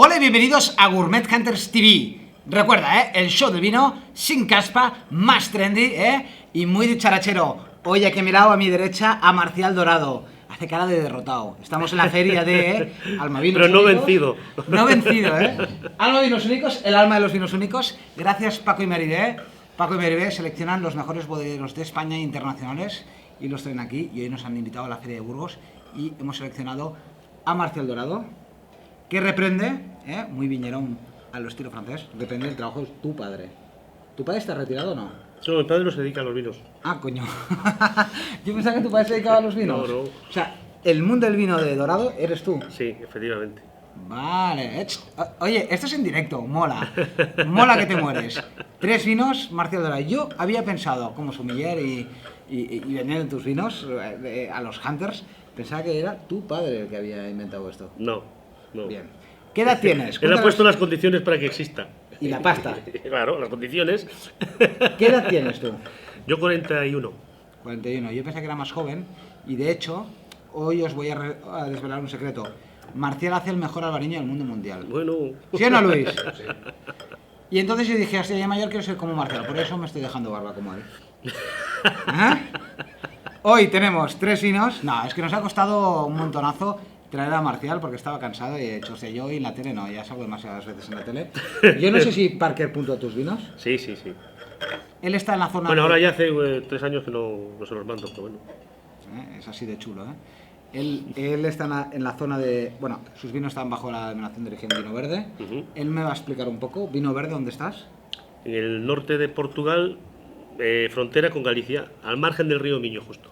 Hola y bienvenidos a Gourmet Hunters TV. Recuerda, el show del vino sin caspa, más trendy, y muy dicharachero. Hoy aquí a mi lado, a mi derecha, a Marcial Dorado. Hace cara de derrotado. Estamos en la feria de Alma Vinos Pero no Únicos. vencido. No vencido, Alma Vinos Únicos, el alma de los vinos únicos. Gracias Paco y Meribé. Paco y Meribé seleccionan los mejores bodegueros de España e internacionales y los traen aquí. Y hoy nos han invitado a la feria de Burgos y hemos seleccionado a Marcial Dorado, que reprende, muy viñerón a lo estilo francés, reprende el trabajo de tu padre. ¿Tu padre está retirado o no? No, mi padre no se dedica a los vinos. Ah, coño. Yo pensaba que tu padre se dedicaba a los vinos. No. O sea, el mundo del vino de Dorado eres tú. Sí, efectivamente. Vale. Oye, esto es en directo, mola. Mola que te mueres. 3 vinos, Marcial Dorado. Yo había pensado, como sommelier y vendiendo tus vinos a los hunters, pensaba que era tu padre el que había inventado esto. No. Bien. ¿Qué edad tienes? Él ha Cuéntanos. puesto las condiciones para que exista. Y la pasta. Claro, las condiciones. ¿Qué edad tienes tú? Yo 41. 41. Yo pensé que era más joven y de hecho hoy os voy a desvelar un secreto. Marcial hace el mejor albariño del mundo mundial. Bueno. ¿Sí o no, Luis? Sí. Y entonces yo dije, hostia, ya mayor quiero ser como Marcial, por eso me estoy dejando barba como él. Hoy tenemos 3 vinos. No, es que nos ha costado un montonazo traer a Marcial porque estaba cansado y he dicho, o sea, yo hoy en la tele no, ya salgo demasiadas veces en la tele. Yo no sé si Parker puntúa tus vinos. Sí. Él está en la zona... Bueno, ahora ya hace 3 años que no se los mando, pero bueno. Es así de chulo, Él está en la zona de... Bueno, sus vinos están bajo la denominación de origen vino verde. Él me va a explicar un poco. ¿Vino verde dónde estás? En el norte de Portugal, frontera con Galicia, al margen del río Miño, justo.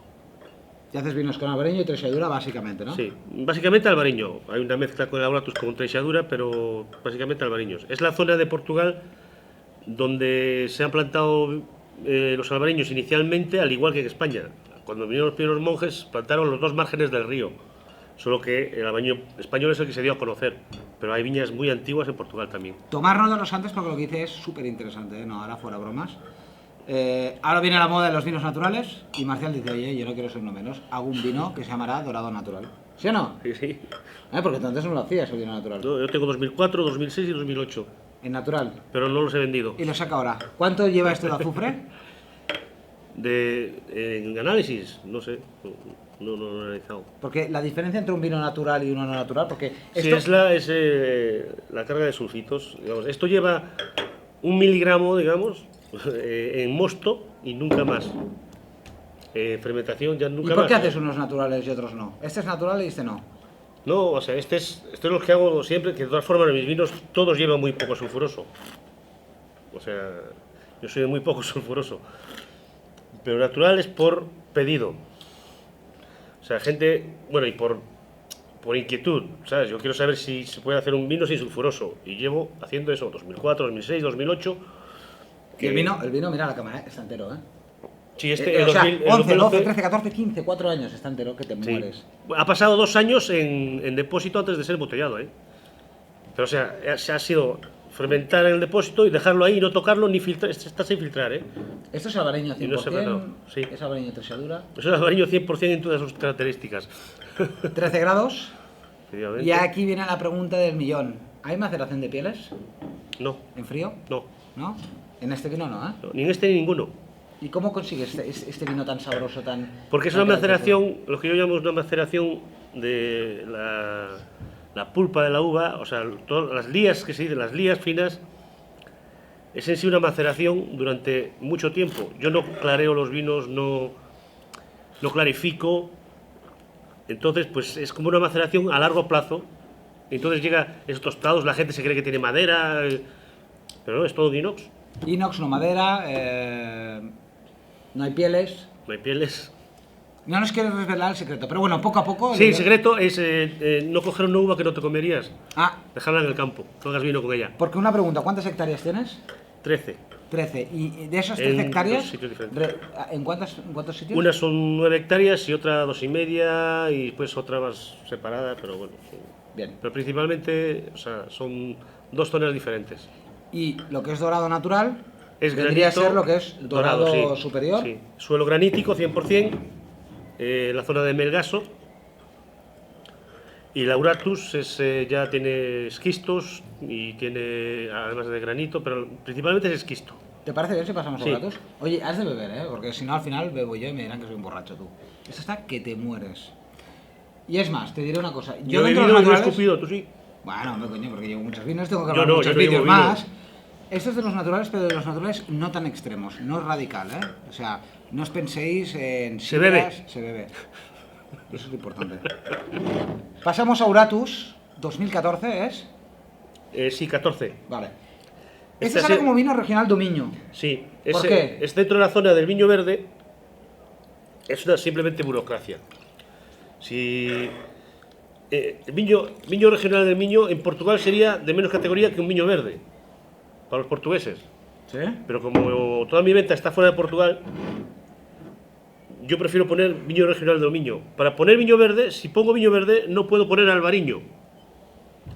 Y haces vinos con albariño y trexadura, básicamente, ¿no? Sí, básicamente albariño. Hay una mezcla con elaboratus con trexadura, pero básicamente albariños. Es la zona de Portugal donde se han plantado los albariños inicialmente, al igual que en España. Cuando vinieron los primeros monjes, plantaron los 2 márgenes del río. Solo que el albariño español es el que se dio a conocer. Pero hay viñas muy antiguas en Portugal también. Tomar nota de los antes porque lo que dice es súper interesante, ¿no? Ahora fuera bromas. Ahora viene la moda de los vinos naturales y Marcial dice, oye, yo no quiero ser uno menos, hago un vino que se llamará Dorado Natural. ¿Sí o no? Sí. Porque antes no lo hacías el vino natural. Yo tengo 2004, 2006 y 2008. En natural. Pero no los he vendido. Y lo saca ahora. ¿Cuánto lleva esto de azufre? En análisis, no sé. No lo he analizado. Porque la diferencia entre un vino natural y uno no natural, porque Sí, esto... es la carga de sulfitos. Digamos. Esto lleva 1 miligramo, digamos, en mosto y nunca más. Fermentación ya nunca ¿Y más. por qué haces unos naturales y otros no? Este es natural y este no. No, o sea, esto es lo que hago siempre, que de todas formas en mis vinos todos llevan muy poco sulfuroso. O sea, yo soy de muy poco sulfuroso. Pero natural es por pedido. O sea, gente, bueno, y por inquietud, ¿sabes? Yo quiero saber si se puede hacer un vino sin sulfuroso. Y llevo haciendo eso, 2004, 2006, 2008. Y el vino, mira la cámara, está entero, Sí, o el sea, 2000, 11, 12, 2011, 13, 14, 15, 4 años está entero, que te sí. mueres. Ha pasado 2 años en depósito antes de ser embotellado, Pero o sea, se ha sido fermentar en el depósito y dejarlo ahí y no tocarlo ni filtrar, está sin filtrar, Esto es albariño 100%, Y no se ha tratado, sí. es albariño trexadura. Eso es albariño 100% en todas sus características. 13 grados. Efectivamente. Y aquí viene la pregunta del millón. ¿Hay maceración de pieles No, en frío? no, ¿No? En este vino no, no, ni en este ni ninguno. ¿Y cómo consigues este vino tan sabroso, tan... Porque es tan una característico? maceración, lo que yo llamo una maceración de la pulpa de la uva, o sea, todas las lías que se dicen, las lías finas, es en sí una maceración durante mucho tiempo. Yo no clareo los vinos, no clarifico, entonces pues es como una maceración a largo plazo. Entonces llega esos tostados, la gente se cree que tiene madera, pero no, es todo de inox. Inox, no madera, no hay pieles. No hay pieles. No nos quieres revelar el secreto, pero bueno, poco a poco... Sí, el secreto es no coger una uva que no te comerías, Ah, dejarla en el campo, no hagas vino con ella. porque una pregunta, ¿cuántas hectáreas tienes? 13. 13. ¿Y de esas 13 En hectáreas, 2 sitios diferentes. ¿en cuántos sitios? Una son 9 hectáreas y otra 2,5 y después otra más separada, pero bueno. Bien. Pero principalmente, o sea, son 2 zonas diferentes. Y lo que es dorado natural, Es vendría a granito ser lo que es dorado sí, superior. Sí. Suelo granítico 100%, la zona de Melgaso. Y la Auratus ya tiene esquistos y tiene, además de granito, pero principalmente es esquisto. ¿Te parece bien si pasamos a Sí. Auratus? Oye, has de beber, ¿eh? Porque si no, al final bebo yo y me dirán que soy un borracho tú. Esto está que te mueres. Y es más, te diré una cosa. Yo he dentro de bebido los y no he naturales- escupido, tú sí. Bueno, hombre, coño, porque llevo muchos vinos, tengo que Yo hablar no, muchos yo no llevo vídeos vino. más. Esto es de los naturales, pero de los naturales no tan extremos, no es radical, ¿eh? O sea, no os penséis en... Se bebe. sidras, se bebe. Eso es lo importante. Pasamos a Auratus, 2014, ¿es? Sí, 14. Vale. Este Este ha sale sido- como vino regional Domiño. Sí. ¿Por qué? Es dentro de la zona del viño verde. Es simplemente burocracia. Si el viño regional del viño en Portugal sería de menos categoría que un viño verde para los portugueses. ¿Sí? Pero como toda mi venta está fuera de Portugal, yo prefiero poner viño regional del viño. Para poner viño verde, si pongo viño verde, no puedo poner albariño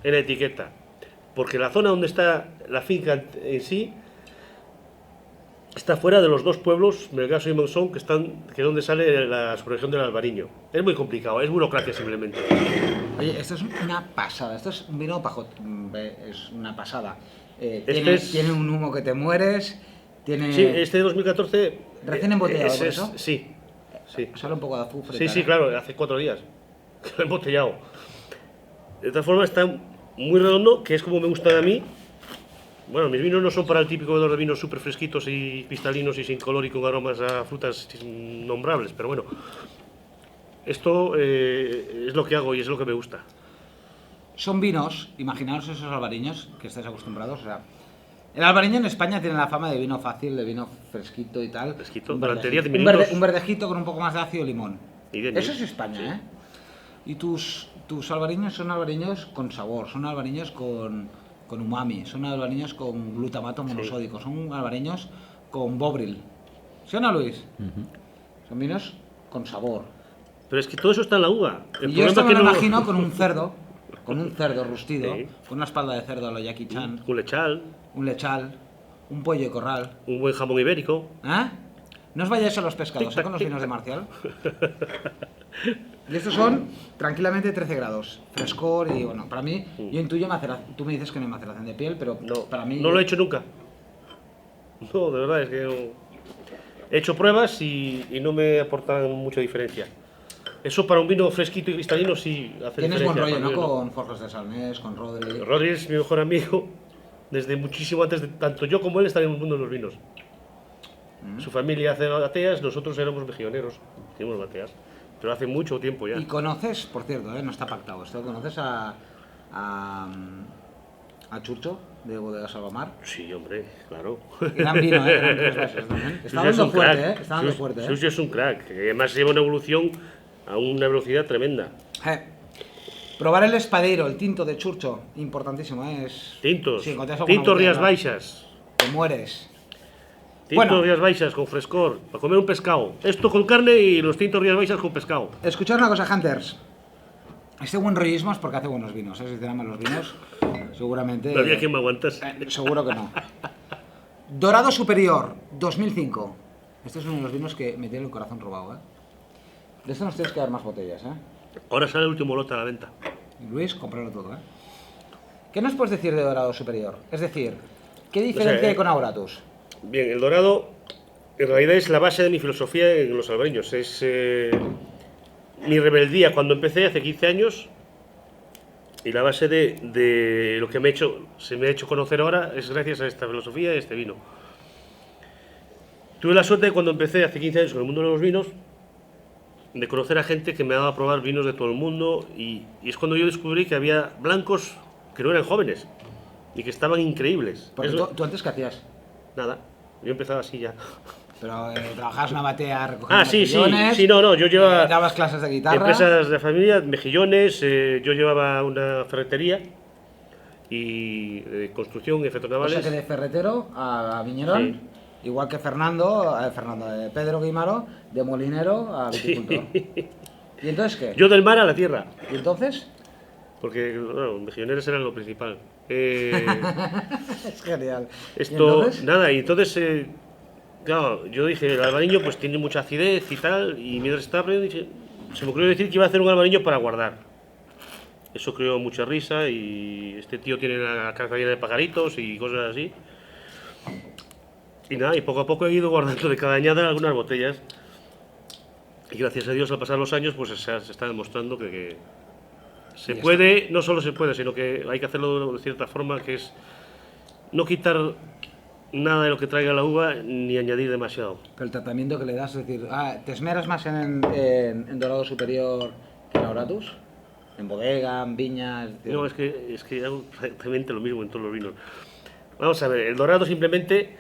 en la etiqueta, porque la zona donde está la finca en sí está fuera de los dos pueblos, Melgaso y Monzón, que es donde sale la subregión del albariño. Es muy complicado, es burocracia simplemente. Oye, esto es una pasada. Esto es un vino pajot. Es una pasada. es- Tiene un humo que te mueres. Tiene... Sí, este de 2014... Recién embotellado, ¿por eso? Sí, sí. Sale un poco de azufre. y Sí, tal, sí, ¿eh? claro, hace 4 días que lo he embotellado. De todas formas, está muy redondo, que es como me gusta a mí. Bueno, mis vinos no son para el típico bebedor de vinos súper fresquitos y cristalinos y sin color y con aromas a frutas innombrables, pero bueno, esto es lo que hago y es lo que me gusta. Son vinos, imaginaos esos albariños que estáis acostumbrados. O sea, el albariño en España tiene la fama de vino fácil, de vino fresquito y tal. Fresquito, Un durante verdejito. 10 minutos. Un verdejito con un poco más de ácido limón. Y bien, Eso bien. es España, Sí. ¿eh? Y tus albariños son albariños con sabor, son albariños con umami, son albariños con glutamato monosódico, son albariños con bovril. ¿Sí o no, Luis? Son vinos con sabor. Pero es que todo eso está en la uva. El Y yo esto me problema lo es que no- imagino con un cerdo rustido, Sí. con una espalda de cerdo a lo Jackie Chan, Un lechal, un lechal, un pollo de corral. un buen jamón ibérico. ¿Eh? No os vayáis a los pescados, ¿eh? Con los vinos de Marcial. Y estos son tranquilamente 13 grados, frescor y bueno, para mí, yo intuyo maceración. Tú me dices que no hay maceración de piel, pero No, para mí. no lo he hecho nunca. No, de verdad, es que no. He hecho pruebas y no me aportan mucha diferencia. Eso para un vino fresquito y cristalino sí hace Tienes diferencia. buen rollo, para ¿no? mí Con Forjas de Salnés, con Rodri. Rodri es mi mejor amigo desde muchísimo antes de tanto yo como él estar en el mundo de los vinos. Su familia hace bateas, nosotros éramos mejilloneros, hicimos bateas, pero hace mucho tiempo ya. Y conoces, por cierto, no está pactado esto, ¿conoces a Churcho de Bodega Salvamar? Sí, hombre, claro. Gran vino, Gran tres vasos también. Está Susi es dando un fuerte, crack. Está dando Susi- fuerte, Susi es un crack, que además lleva una evolución a una velocidad tremenda. Probar el espadero, el tinto de Churcho, importantísimo, Es... Tintos, Si encontráis alguna tintos botella, Rías ¿no? Baixas. Te mueres. Tintos Bueno. Rías Baixas con frescor, para comer un pescado. Esto con carne y los tintos Rías Baixas con pescado. Escuchad una cosa, Hunters. Este buen rollismo es porque hace buenos vinos, ¿eh? Si te dan malos vinos, seguramente... No había quien me aguantas. Seguro que no. Dorado Superior, 2005. Este es uno de los vinos que me tiene el corazón robado, ¿eh? De esto nos tienes que dar más botellas, ¿eh? Ahora sale el último lote a la venta. Luis, cómpralo todo, ¿eh? ¿Qué nos puedes decir de Dorado Superior? Es decir, ¿qué diferencia hay con Auratus? Bien, el dorado en realidad es la base de mi filosofía en los albariños. Es mi rebeldía cuando empecé hace 15 años y la base de lo que se me ha hecho conocer ahora es gracias a esta filosofía y a este vino. Tuve la suerte cuando empecé hace 15 años con el mundo de los vinos de conocer a gente que me daba a probar vinos de todo el mundo y es cuando yo descubrí que había blancos que no eran jóvenes y que estaban increíbles. Porque Eso- tú antes, ¿qué hacías? Nada, yo empezaba así ya. Pero trabajabas en una batea recogiendo Ah, sí, sí, mejillones, sí, no, yo llevaba dabas clases de guitarra... empresas de familia, mejillones, yo llevaba una ferretería y construcción y efectos O navales. sea que de ferretero a viñerón, Sí. igual que Pedro Guimaro, de molinero a viticultor. ¿Y entonces qué? Yo del mar a la tierra, ¿Y entonces? porque bueno, los mejilloneros eran lo principal. Es genial. ¿Y Esto, entonces? nada, y entonces, claro, yo dije, el albariño pues tiene mucha acidez y tal, y mientras estaba aprendiendo, se me ocurrió decir que iba a hacer un albariño para guardar. Eso creó mucha risa y este tío tiene la casa llena de pajaritos y cosas así. Y nada, y poco a poco he ido guardando de cada añada algunas botellas. Y gracias a Dios, al pasar los años, pues se está demostrando que se puede, no solo se puede, sino que hay que hacerlo de cierta forma, que es no quitar nada de lo que traiga la uva ni añadir demasiado. Pero el tratamiento que le das, es decir, ¿te esmeras más en dorado superior que en Auratus? ¿En bodega, en viña? Es decir... No, es que hago exactamente lo mismo en todos los vinos. Vamos a ver, el dorado simplemente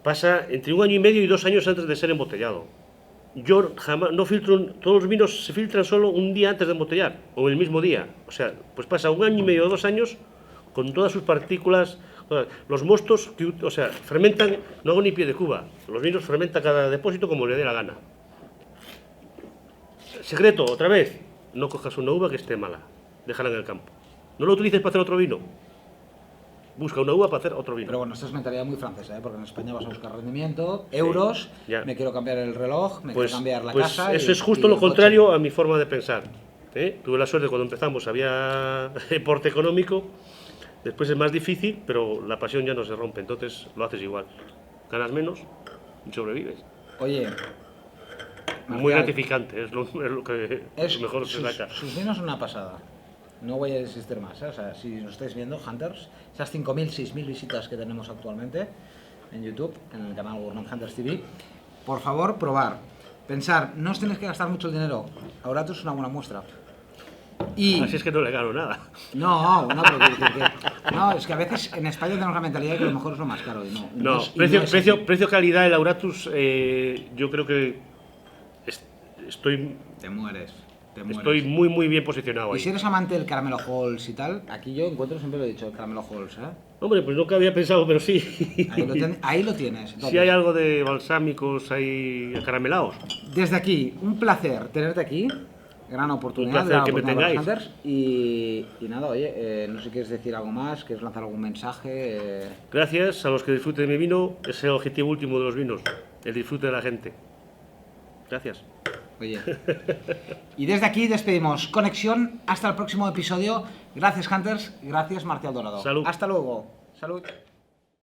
pasa entre 1 año y medio y 2 años antes de ser embotellado. Yo jamás, no filtro, todos los vinos se filtran solo un día antes de embotellar, o el mismo día. O sea, pues pasa 1 año y medio o 2 años con todas sus partículas. Los mostos, o sea, fermentan, no hago ni pie de cuba. Los vinos fermentan cada depósito como le dé la gana. Secreto, otra vez, no cojas una uva que esté mala, déjala en el campo. No lo utilices para hacer otro vino. Busca una uva para hacer otro vino. Pero bueno, esto es mentalidad muy francesa, ¿eh? Porque en España vas a buscar rendimiento, euros, ya. Me quiero cambiar el reloj, me quiero cambiar la casa. Eso es justo lo contrario a mi forma de pensar. Tuve la suerte cuando empezamos, había porte económico, después es más difícil, pero la pasión ya no se rompe, entonces lo haces igual. Ganas menos y sobrevives. Oye, muy gratificante, es lo que mejor se saca. Sus vinos son una pasada. No voy a insistir más, ¿eh? O sea, si nos estáis viendo, Hunters, esas 5.000, 6.000 visitas que tenemos actualmente en YouTube, en el canal Gourmand Hunters TV, por favor, probar. Pensar, no os tenéis que gastar mucho el dinero. Auratus es una buena muestra. Y... Así es que no le gano nada. No, no, es que a veces en España tenemos la mentalidad de que lo mejor es lo más caro. Y no, precio-calidad, el Auratus, yo creo que estoy... Te mueres. Estoy muy, muy bien posicionado ahí. Y si eres amante del caramelo Halls y tal, aquí yo encuentro, siempre lo he dicho, el caramelo Halls, ¿eh? Hombre, pues nunca había pensado, pero sí. Ahí lo tienes. Entonces, sí hay algo de balsámicos ahí acaramelados. Desde aquí, un placer tenerte aquí. Gran oportunidad. Un placer que me tengáis. Y nada, oye, no sé si quieres decir algo más, quieres lanzar algún mensaje. Gracias a los que disfruten de mi vino, es el objetivo último de los vinos, el disfrute de la gente. Gracias. Oye. Y desde aquí despedimos conexión. Hasta el próximo episodio. Gracias, Hunters. Gracias, Marcial Dorado. Salud. Hasta luego. Salud.